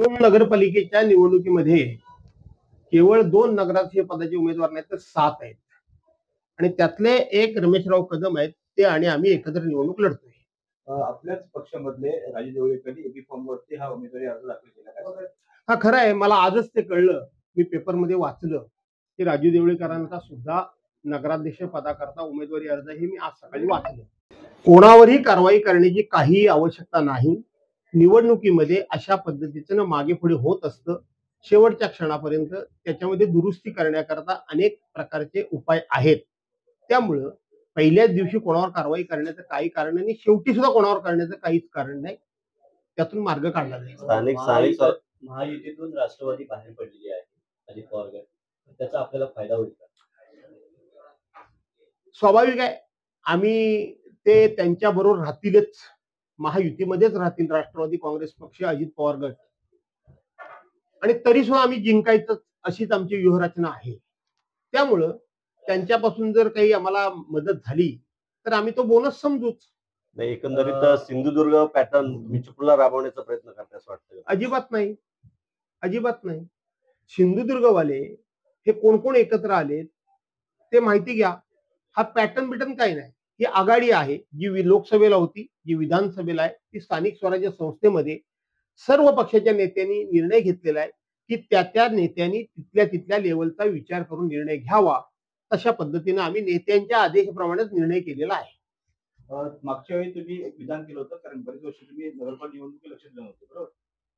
नगरपालिकेच्या निवडणुकीमध्ये केवळ 2 नगराध्यक्ष पदाचे उमेदवार नाही तर 7 आहेत आणि त्यातले एक रमेशराव कदम आहेत. ते आणि आम्ही एकत्र निवडणूक लढतोय. आपल्याच पक्षामधले राजू देवळेकरांनी एबी फॉर्म वरती हा उमेदवारी अर्ज दाखल केला. हा खरं आहे. मला आजच ते कळलं. मी पेपरमध्ये वाचलं की राजू देवळेकरांचा सुद्धा नगराध्यक्ष पदाकरता उमेदवारी अर्ज हे मी आज सकाळी वाचलं. कोणावरही कारवाई करण्याची काही आवश्यकता नाही. निवडणुकीमध्ये अशा पद्धतीचं मागे पुढे होत असतं. शेवटच्या क्षणापर्यंत त्याच्यामध्ये दुरुस्ती करण्याकरता अनेक प्रकारचे उपाय आहेत. त्यामुळं पहिल्याच दिवशी कोणावर कारवाई करण्याचं काही कारण नाही, शेवटी सुद्धा कोणावर करण्याचं काहीच कारण नाही. त्यातून मार्ग काढला जाईल. स्थानिक महायुतीतून राष्ट्रवादी बाहेर पडलेली आहे अजित पवार गट, त्याचा आपल्याला फायदा होईल का? स्वाभाविक आहे. आम्ही ते त्यांच्या बरोबर राहतीलच, महायुतीमध्येच राहतील राष्ट्रवादी काँग्रेस पक्ष, अजित पवार गट, आणि तरी सुद्धा आम्ही जिंकायचं अशीच आमची व्यूहरचना आहे. त्यामुळं त्यांच्यापासून जर काही आम्हाला मदत झाली तर आम्ही तो बोनस समजूच. एकंदरीत सिंधुदुर्ग पॅटर्न विचुकला राबवण्याचा प्रयत्न करते असं वाटतं? अजिबात नाही, अजिबात नाही. सिंधुदुर्गवाले हे कोण कोण एकत्र आले ते माहिती घ्या. हा पॅटर्न बिटर्न काही नाही. ही आघाडी आहे जी लोकसभेला होती, जी विधानसभेला आहे, ती स्थानिक स्वराज्य संस्थेमध्ये सर्व पक्षाच्या नेत्यांनी निर्णय घेतलेला आहे की त्या नेत्यांनी तिथल्या लेवलचा विचार करून निर्णय घ्यावा. तशा पद्धतीने आम्ही नेत्यांच्या आदेशाप्रमाणेच निर्णय केलेला आहे. मागच्या वेळी तुम्ही एक विधान केलं होतं, कारण बरेच वर्ष तुम्ही नगरपालिका निवडणुकीत लक्ष दिलं होतं, बरोबर?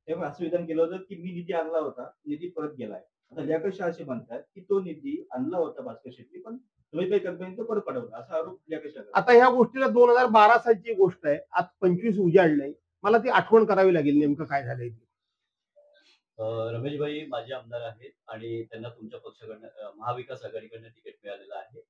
तेव्हा असं विधान केलं होतं की मी निधी आणला होता, निधी परत गेलाय. आता लेकर शहा असे म्हणतात की तो निधी आणला होता भास्कर शेट्टी, पण तुम्ही काही कंपनी तो परत पाठवला, असा आरोप लेकर शहा. आता ह्या गोष्टीला 2012 सालची गोष्ट आहे. आज 25 उजाडलंय. मला ती आठवण करावी लागेल नेमकं काय झालंय. रमेश भाई माझे आमदार आहेत आणि त्यांना तुमच्या पक्षाकडनं महाविकास आघाडीकडनं तिकीट मिळालेलं आहे.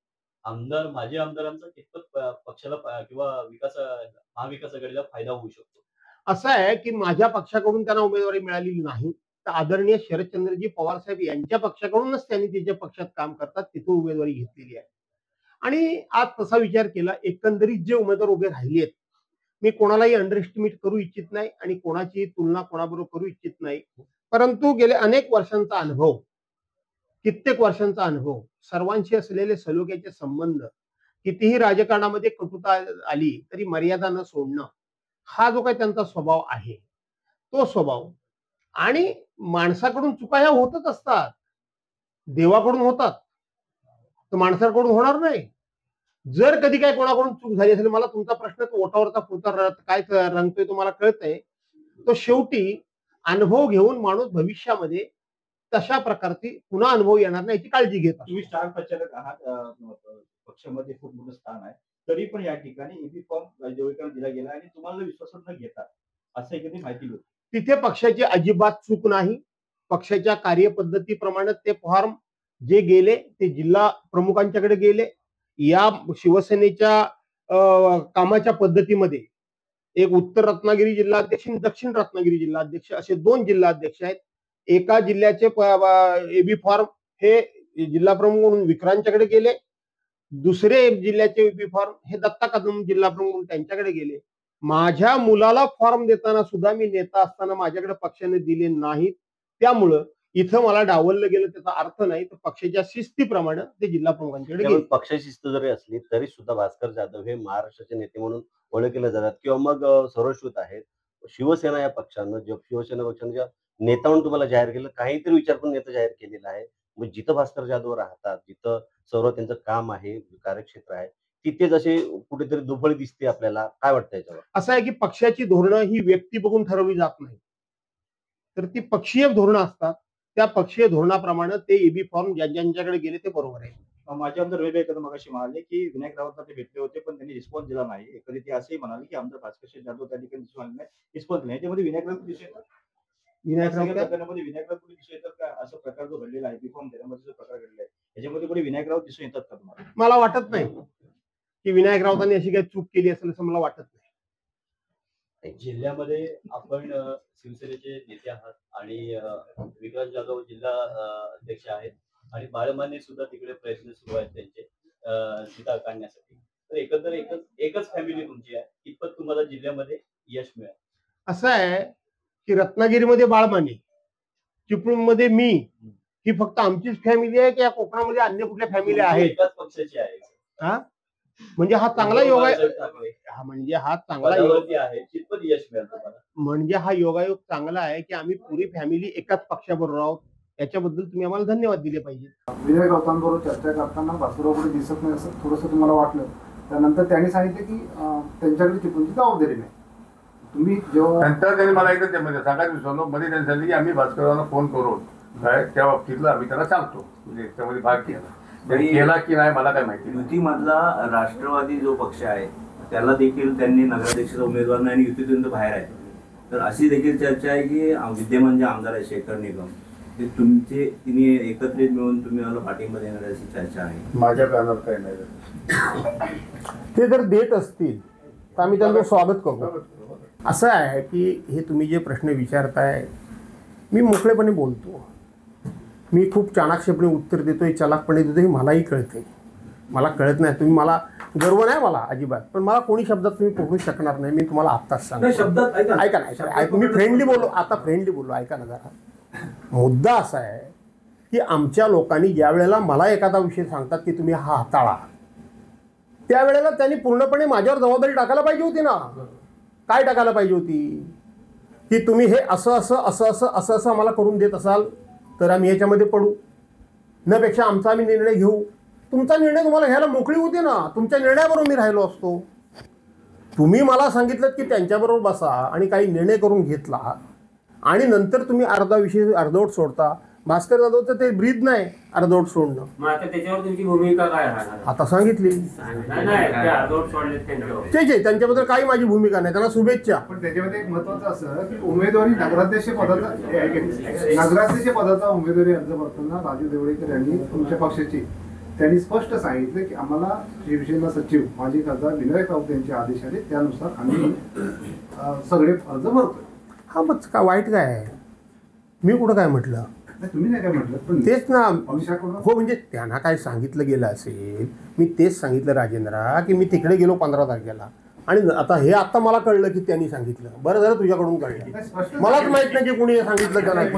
माझे आमदारांचा कितपत पक्षाला किंवा महाविकास आघाडीला फायदा होऊ शकतो? असं आहे की माझ्या पक्षाकडून त्यांना उमेदवारी मिळालेली नाही, तर आदरणीय शरदचंद्रजी पवार साहेब यांच्या पक्षाकडूनच त्यांनी त्याच्या पक्षात काम करतात तिथून उमेदवारी घेतलेली आहे. आणि आज तसा विचार केला, एकंदरीत जे उमेदवार उभे राहिले आहेत, मी कोणालाही अंडर एस्टिमेट करू इच्छित नाही आणि कोणाची तुलना कोणाबरोबर करू इच्छित नाही. परंतु गेल्या अनेक वर्षांचा अनुभव, कित्येक वर्षांचा अनुभव, सर्वांशी असलेले सलोख्याचे संबंध, कितीही राजकारणामध्ये कटुता आली तरी मर्यादा न सोडणं, हा जो काही त्यांचा स्वभाव आहे, तो स्वभाव, आणि माणसाकडून चुका ह्या होतच असतात. देवाकडून होतात तर माणसाकडून होणार नाही. जर कधी काय कोणाकडून चूक झाली असेल, मला तुमचा प्रश्न ओठावरचा पुरता काय रंगतोय तुम्हाला कळतंय, तो शेवटी अनुभव घेऊन माणूस भविष्यामध्ये तशा प्रकारची पुन्हा अनुभव येणार नाही याची काळजी घेतात. तुम्ही स्टार प्रचारक आहात, पक्षामध्ये खूप मोठं स्थान आहे, तरी पण या ठिकाणी एबी फॉर्म देवळेकरांना दिला गेला आणि तुम्हाला विश्वासात न घेता असं एखादी माहिती होती. तिथे पक्षाची अजिबात चूक नाही. पक्षाच्या कार्यपद्धतीप्रमाणे ते फॉर्म जे गेले ते जिल्हा प्रमुखांच्याकडे गेले. या शिवसेनेच्या कामाच्या पद्धतीमध्ये एक उत्तर रत्नागिरी जिल्हाध्यक्ष आणि दक्षिण रत्नागिरी जिल्हाध्यक्ष असे 2 जिल्हाध्यक्ष आहेत. एका जिल्ह्याचे एबी फॉर्म हे जिल्हा प्रमुख म्हणून विक्रांतच्याकडे गेले. दुसरे जिल्ह्याचे एबी फॉर्म हे दत्ता कदम जिल्हा प्रमुख त्यांच्याकडे गेले. माझ्या मुलाला फॉर्म देताना सुद्धा मी नेता असताना माझ्याकडे पक्षाने दिले नाहीत. त्यामुळं इथं मला डावललं गेलं त्याचा अर्थ नाही, तर पक्षाच्या शिस्तीप्रमाणे ते जिल्हा प्रमुखांकडे गेले. पक्षाची शिस्त जरी असली तरी सुद्धा भास्कर जाधव हे महाराष्ट्राचे नेते म्हणून ओळखले जातात किंवा मग सर्वश्रुत आहेत. शिवसेना या पक्षानं शिवसेना पक्षानं ज्या नेता म्हणून तुम्हाला जाहीर केलं, काहीतरी विचार करून नेता जाहीर केलेला आहे. मग जिथं भास्कर जाधव राहतात, जिथं सर्व त्यांचं काम आहे, कार्यक्षेत्र आहे, तिथेच असे कुठेतरी दुबळी दिसते आपल्याला. काय वाटतं याच्यावर? असं आहे की पक्षाची धोरणं ही व्यक्ती बघून ठरवली जात नाही, तर ती पक्षीय धोरणं असतात. त्या पक्षीय धोरणाप्रमाणे ते एबी फॉर्म ज्यांच्याकडे गेले ते बरोबर आहे. माझे आमदार रवी कदम मगाशी म्हणाले की विनायक राऊतांना ते भेटले होते पण त्यांनी रिस्पॉन्स दिला नाही. कधी ते असंही म्हणाले की आमदार भास्कर जाधव त्या ठिकाणी रिस्पॉन्स नाही. त्यामध्ये विनायक राऊत दिसू येतात, विनायक राऊत कुठे दिसू येतात का? असा प्रकार जो घडलेला आहे, फॉर्म देण्यामध्ये जो प्रकार घडलेला आहे, त्याच्यामध्ये कुठे विनायक राऊत दिसून येतात का तुम्हाला? मला वाटत नाही की विनायक राऊतांनी अशी काही चूक केली असेल असं मला वाटत नाही. जिल्ह्यामध्ये आपण शिवसेनेचे नेते आहात आणि विक्रांत जाधव जिल्हा अध्यक्ष आहेत आणि बाळमाने सुद्धा तिकडे प्रयत्न सुरू आहेत त्यांचे सीता काढण्यासाठी. तर एकंदर एकच फॅमिली तुमची आहे. कितपत तुम्हाला जिल्ह्यामध्ये यश मिळेल? असं आहे की रत्नागिरीमध्ये बाळमाने, चिपळूणमध्ये मी, ही फक्त आमचीच फॅमिली आहे की या कोकणामध्ये अन्य कुठल्या फॅमिली आहेत? एकाच पक्षाची आहे. हा, म्हणजे हा चांगला योग आहे. ठाकरे हा, म्हणजे हा चांगला योग पदावरती आहे, कितपत यश मिळेल तुम्हाला? म्हणजे हा योगायोग चांगला आहे की आम्ही पुरी फॅमिली एकाच पक्षाबरोबर आहोत. याच्याबद्दल तुम्ही आम्हाला धन्यवाद दिले पाहिजे. विनायक राऊतांबरोबर चर्चा करताना भास्करराव कुठे दिसत नाही असं थोडंसं तुम्हाला वाटलं, त्यानंतर त्यांनी सांगितलं की त्यांच्याकडे चिपळूणची जबाबदारी नाही. तुम्ही जेव्हा नंतर त्यांनी मला एकदा सांगायला विसरलो, मध्ये त्यांनी सांगितलं की आम्ही भास्कररावांना फोन करून काय त्या बाबतीतलं आम्ही त्याला सांगतो, म्हणजे त्यामध्ये भाग केला. त्यांनी केला की नाही मला काय माहिती. युतीमधला राष्ट्रवादी जो पक्ष आहे त्याला देखील त्यांनी नगराध्यक्षाचा उमेदवार नाही आणि युतीतून बाहेर आहे. तर अशी देखील चर्चा आहे की विद्यमान जे आमदार आहे शेखर निगम ते तिने एकत्रित मिळून तुम्ही मला पाठिंबा देणार अशी चर्चा आहे. माझ्या कानात काही नाही. ते जर देत असतील तर आम्ही त्यांचं स्वागत करू. असं आहे की हे तुम्ही जे प्रश्न विचारताय मी मोकळेपणे बोलतो, मी खूप चाणाक्षपणे उत्तर देतोय, चलाकपणे देतोय, मलाही कळते. मला कळत नाही, तुम्ही मला गर्व नाही मला अजिबात, पण मला कोणी शब्दात तुम्ही पकडू शकणार नाही. मी तुम्हाला आत्ताच सांगतो. ऐका ना, मी फ्रेंडली बोललो, आता फ्रेंडली बोललो, ऐका ना जरा. मुद्दा असा आहे की आमच्या लोकांनी ज्या वेळेला मला एखादा विषय सांगतात की तुम्ही हा हाताळा, त्यावेळेला त्यांनी पूर्णपणे माझ्यावर जबाबदारी टाकायला पाहिजे होती ना. काय टाकायला पाहिजे होती की तुम्ही हे असं असं असं असं असं असं आम्हाला करून देत असाल तर आम्ही याच्यामध्ये पडू, न पेक्षा आमचा आम्ही निर्णय घेऊ. तुमचा निर्णय तुम्हाला घ्यायला मोकळी होती ना, तुमच्या निर्णयाबरोबर मी राहिलो असतो. तुम्ही मला सांगितलं की त्यांच्याबरोबर बसा आणि काही निर्णय करून घेतला आणि नंतर तुम्ही अर्धा विषय अर्धवट सोडता. भास्कर जाधवचं ते ब्रीद नाही अर्धवट सोडणं. त्याच्यावर तुमची भूमिका काय आहे? आता सांगितली ते त्यांच्याबद्दल काही माझी भूमिका नाही, त्यांना शुभेच्छा. पण त्याच्यामध्ये एक महत्वाचं असं की उमेदवारी नगराध्यक्ष पदाचा उमेदवारी अर्ज भरताना राजू देवळेकर यांनी तुमच्या पक्षाची त्यांनी स्पष्ट सांगितलं की आम्हाला शिवसेना सचिव माजी खासदार विनायक राऊत यांचे आदेश आले त्यानुसार आम्ही सगळे अर्ज भरतोय. हा मग का वाईट काय आहे? मी कुठं काय म्हटलं? तुम्ही नाही काय म्हटलं, पण तेच ना. पक्षाकडून हो, म्हणजे त्यांना काय सांगितलं गेलं असेल, मी तेच सांगितलं राजेंद्रा की मी तिकडे गेलो 15 तारखेला आणि आता हे आता मला कळलं की त्यांनी सांगितलं. बरं झालं तुझ्याकडून कळलं, मलाच माहित नाही की कुणी सांगितलं का नाही.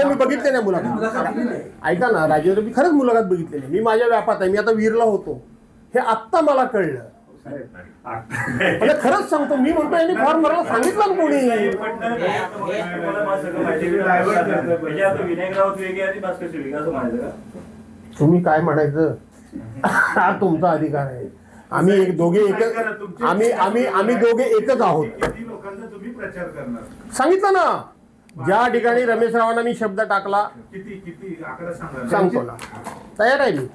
मी बघितले नाही मुलाखत. ऐका ना राजेंद्र, मी खरंच मुलाखत बघितलेली. मी माझ्या व्यापात आहे, मी आता वीरला होतो, हे आत्ता मला कळलं. म्हणजे खरंच सांगतो, मी म्हणतो यांनी फॉर्म मला सांगितलं ना कोणी. तुम्ही काय म्हणायचं हा तुमचा अधिकार आहे. आम्ही एक दोघे एकच आम्ही दोघे एकच आहोत. सांगितलं ना, ज्या ठिकाणी रमेश रावांना मी शब्द टाकला सांगतो ना, तयार आहे मी.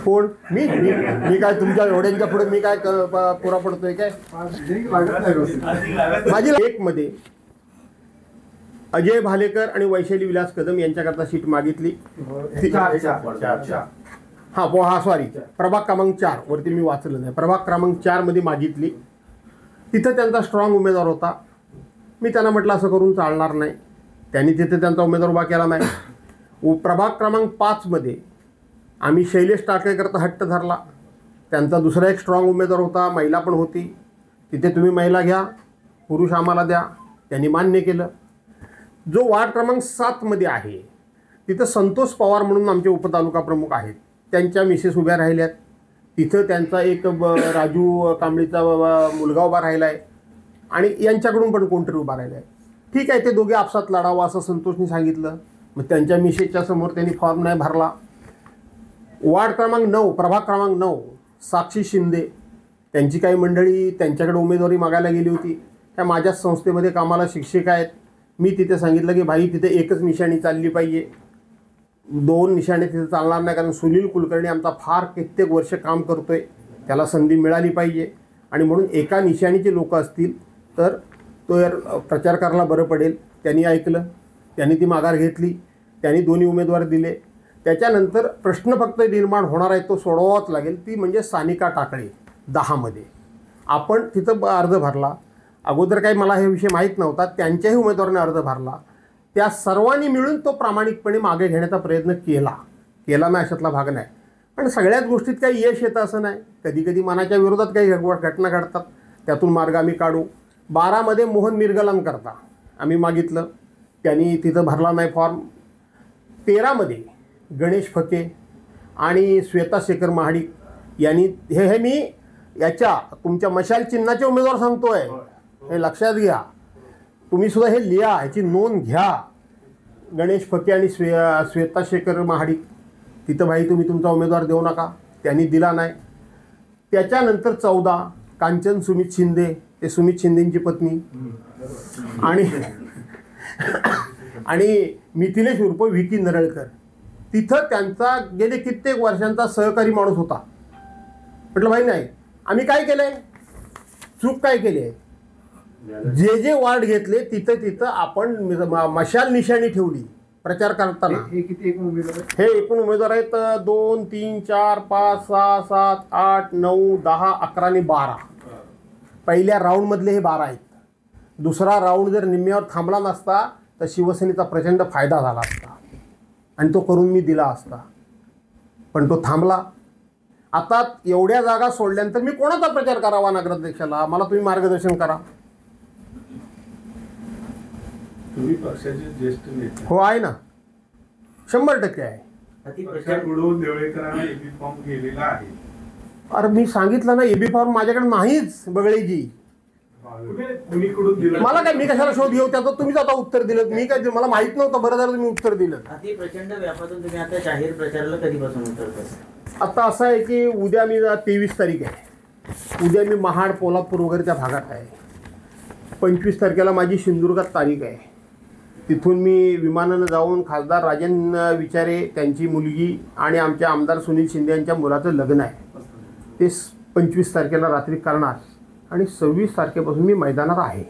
कोण मी काय तुमच्या एवढ्यांच्या पुढे मी काय पुरा पडतोय काय? माझी एक मध्ये अजय भालेकर आणि वैशाली विलास कदम यांच्याकरता सीट मागितली. हा सॉरी, प्रभाग क्रमांक 4 वरती मी वाचलं नाही, प्रभाग क्रमांक 4 मध्ये मागितली. तिथं त्यांचा स्ट्रॉंग उमेदवार होता. मी त्यांना म्हटलं असं करून चालणार नाही. त्यांनी तिथे त्यांचा उमेदवार उभा केला नाही. प्रभाग क्रमांक 5 मध्ये आम्ही शैलेश टाकेकरता हट्ट धरला. त्यांचा दुसरा एक स्ट्रॉंग उमेदवार होता, महिला पण होती. तिथे तुम्ही महिला घ्या, पुरुष आम्हाला द्या. त्यांनी मान्य केलं. जो वार्ड क्रमांक 7 मध्ये आहे तिथं संतोष पवार म्हणून आमचे उपतालुका प्रमुख आहेत, त्यांच्या मिसेस उभ्या राहिल्यात. तिथं त्यांचा एक राजू कांबळीचा मुलगा उभा राहिला आहे आणि यांच्याकडून पण कोणतरी उभा राहिला आहे. ठीक आहे, ते दोघे आपसात लढावं असं संतोषनी सांगितलं. मग त्यांच्या मिसेसच्या समोर त्यांनी फॉर्म नाही भरला. वार्ड क्रमांक 9 प्रभाग क्रमांक 9 साक्षी शिंदे, त्यांची काही मंडळी त्यांच्याकडे उमेदवारी मागायला गेली होती. त्या माझ्याच संस्थेमध्ये कामाला शिक्षक आहेत. मी तिथे सांगितलं की भाई तिथे एकच निशाणी चालली पाहिजे, 2 निशाणे तिथे चालणार नाही, कारण सुनील कुलकर्णी आमचा फार कित्येक वर्ष काम करतोय, त्याला संधी मिळाली पाहिजे आणि म्हणून एका निशाणीचे लोक असतील तर तो प्रचार करायला बरं पडेल. त्यांनी ऐकलं, त्यांनी ती माघार घेतली. त्यांनी 2 उमेदवार दिले. त्याच्यानंतर प्रश्न फक्त निर्माण होणार आहे, तो सोडवावाच लागेल. ती म्हणजे सानिका टाकळे 10 मध्ये आपण तिथं अर्ज भरला. अगोदर काही मला हे विषय माहीत नव्हता, त्यांच्याही उमेदवाराने अर्ज भरला. त्या सर्वांनी मिळून तो प्रामाणिकपणे मागे घेण्याचा प्रयत्न केला ना, अशातला भाग नाही. पण सगळ्याच गोष्टीत काही यश येतं असं नाही. कधी कधी मनाच्या विरोधात काही घटना घडतात. त्यातून मार्ग आम्ही काढू. 12मध्ये मोहन मिरगलांकरता आम्ही मागितलं, त्यांनी तिथं भरला नाही फॉर्म. 13मध्ये गणेश फके आणि श्वेता शेखर महाडिक यांनी हे मी याच्या तुमच्या मशाल चिन्हाचे उमेदवार सांगतोय, हे लक्षात घ्या. तुम्ही सुद्धा हे लिहा, ह्याची नोंद घ्या. गणेश फके आणि श्वेता शेखर महाडिक तिथं भाई तुम्ही तुमचा उमेदवार देऊ नका, त्यांनी दिला नाही. त्याच्यानंतर 14 कांचन सुमित शिंदे, ते सुमित शिंदेंची पत्नी, आणि मिथिलेश उर्फ विकी नरळकर. तिथं त्यांचा गेले कित्येक वर्षांचा सहकारी माणूस होता. म्हटलं भाई नाही, आम्ही काय केलंय, चूक काय केली आहे, जे वार्ड घेतले तिथं आपण मशाल निशाणी ठेवली प्रचार करताना. हे किती एकूण उमेदवार आहेत? हे एकूण उमेदवार आहेत 2, 3, 4, 5, 6, 7, 8, 9, 10, 11 आणि 12. पहिल्या राऊंडमधले हे 12 आहेत. दुसरा राऊंड जर निम्म्यावर थांबला नसता तर शिवसेनेचा प्रचंड फायदा झाला असता आणि तो करून मी दिला असता, पण तो थांबला. आता एवढ्या जागा सोडल्यानंतर मी कोणाचा प्रचार करावा नगराध्यक्षाला, मला तुम्ही मार्गदर्शन करा. तुम्ही पक्षाचे ज्येष्ठ नेते हो आहे ना, 100% आहे. पक्षाकडून देवळेकरांना एबी फॉर्म गेलेला आहे. अरे मी सांगितलं ना, एबी फॉर्म माझ्याकडे नाहीच बगळेजी. कुणीकडून दिलं? मला काय, मी कशाला शोध घेऊ त्याचं, तुम्हीच आता उत्तर दिलं. मी काय, मला माहित नव्हतं, बरं झालं तुम्ही उत्तर दिलं. अति प्रचंड व्यापातून तुम्ही आता जाहीर प्रचाराला कधीपासून उतरता? आता असं आहे की उद्या मी 23 तारीख आहे, उद्या मी महाड पोलादपूर वगैरे त्या भागात आहे. 25 तारखेला माझी सिंधुदुर्गात तारीख आहे. तिथून मी विमानानं जाऊन खासदार राजन विचारे त्यांची मुलगी आणि आमच्या आमदार सुनील शिंदे यांच्या मुलाचं लग्न आहे, ते 25 तारखेला रात्री करणार आणि 26 तारखेपासून मी मैदानात आहे.